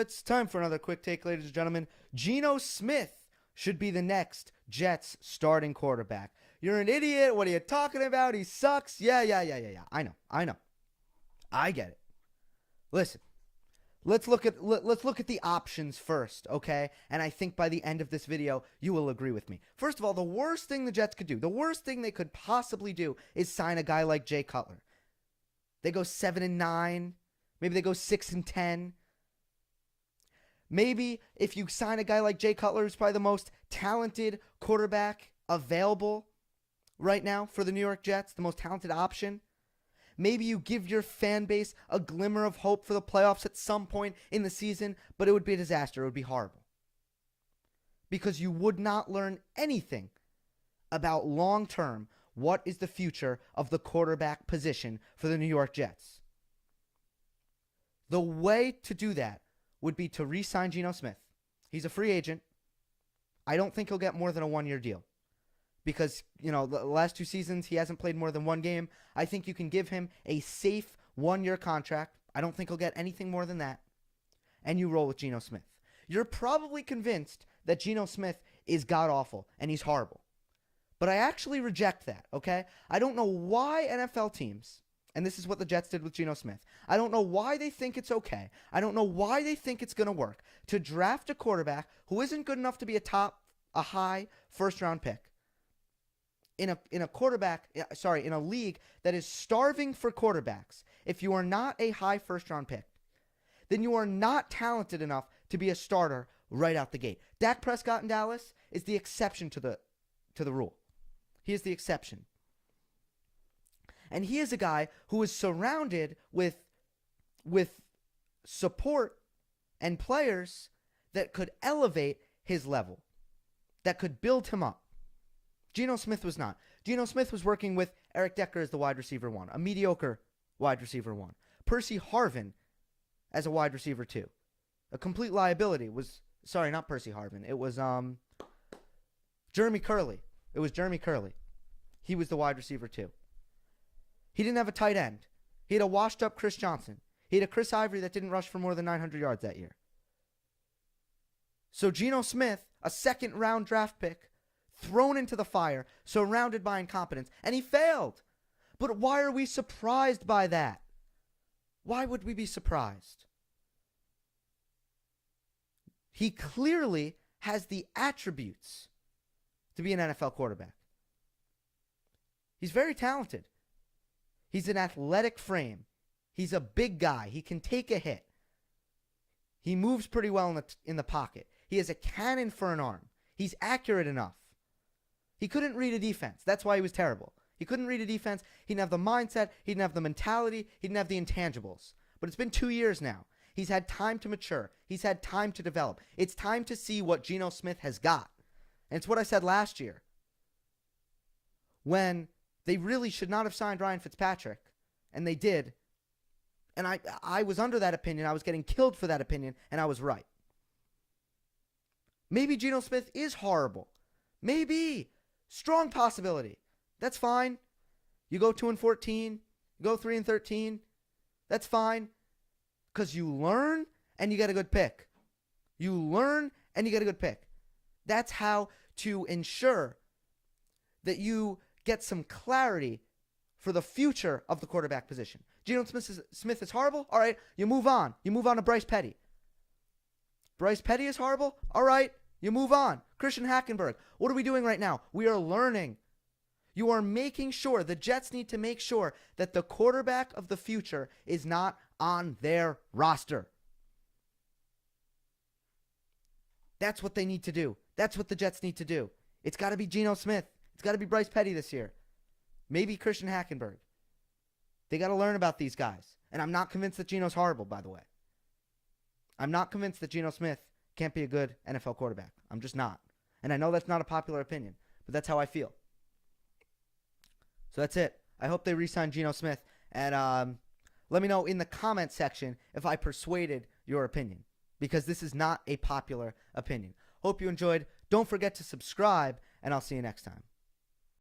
It's time for another quick take, ladies and gentlemen. Geno Smith should be the next Jets starting quarterback. You're an idiot. What are you talking about? He sucks. Yeah. I know. I get it. Listen, let's look at the options first, okay? And I think by the end of this video, you will agree with me. First of all, the worst thing the Jets could do, the worst thing they could possibly do is sign a guy like Jay Cutler. They go 7-9. Maybe they go 6-10. Maybe if you sign a guy like Jay Cutler, who's probably the most talented quarterback available right now for the New York Jets, the most talented option, maybe you give your fan base a glimmer of hope for the playoffs at some point in the season, but it would be a disaster. It would be horrible. Because you would not learn anything about long-term what is the future of the quarterback position for the New York Jets. The way to do that would be to re-sign Geno Smith. He's a free agent. I don't think he'll get more than a one-year deal. Because, the last 2 seasons, he hasn't played more than one game. I think you can give him a safe one-year contract. I don't think he'll get anything more than that. And you roll with Geno Smith. You're probably convinced that Geno Smith is god-awful and he's horrible. But I actually reject that, okay? I don't know why NFL teams, and this is what the Jets did with Geno Smith, I don't know why they think it's okay. I don't know why they think it's going to work to draft a quarterback who isn't good enough to be a high first-round pick. In a league that is starving for quarterbacks. If you are not a high first-round pick, then you are not talented enough to be a starter right out the gate. Dak Prescott in Dallas is the exception to the rule. He is the exception. And he is a guy who is surrounded with support and players that could elevate his level, that could build him up. Geno Smith was not. Geno Smith was working with Eric Decker as the wide receiver 1, a mediocre wide receiver 1. Percy Harvin as a wide receiver 2. A complete liability was, sorry, not Percy Harvin. It was Jeremy Curley. It was Jeremy Curley. He was the wide receiver 2. He didn't have a tight end. He had a washed up Chris Johnson. He had a Chris Ivory that didn't rush for more than 900 yards that year. So Geno Smith, a second round draft pick, thrown into the fire, surrounded by incompetence, and he failed. But why are we surprised by that? Why would we be surprised? He clearly has the attributes to be an NFL quarterback. He's very talented. He's an athletic frame. He's a big guy. He can take a hit. He moves pretty well in the pocket. He has a cannon for an arm. He's accurate enough. He couldn't read a defense. That's why he was terrible. He couldn't read a defense. He didn't have the mindset. He didn't have the mentality. He didn't have the intangibles. But it's been 2 years now. He's had time to mature. He's had time to develop. It's time to see what Geno Smith has got. And it's what I said last year, when they really should not have signed Ryan Fitzpatrick, and they did. And I was under that opinion. I was getting killed for that opinion, and I was right. Maybe Geno Smith is horrible. Maybe. Strong possibility. That's fine. You go 2-14, you go 3-13. That's fine. Because you learn and you get a good pick. You learn and you get a good pick. That's how to ensure that you get some clarity for the future of the quarterback position. Geno Smith is horrible? All right, you move on. You move on to Bryce Petty. Bryce Petty is horrible? All right, you move on. Christian Hackenberg. What are we doing right now? We are learning. You are making sure, the Jets need to make sure that the quarterback of the future is not on their roster. That's what they need to do. That's what the Jets need to do. It's got to be Geno Smith. It's got to be Bryce Petty this year. Maybe Christian Hackenberg. They got to learn about these guys. And I'm not convinced that Geno's horrible, by the way. I'm not convinced that Geno Smith can't be a good NFL quarterback. I'm just not. And I know that's not a popular opinion, but that's how I feel. So that's it. I hope they re-sign Geno Smith. And let me know in the comment section if I persuaded your opinion, because this is not a popular opinion. Hope you enjoyed. Don't forget to subscribe, and I'll see you next time.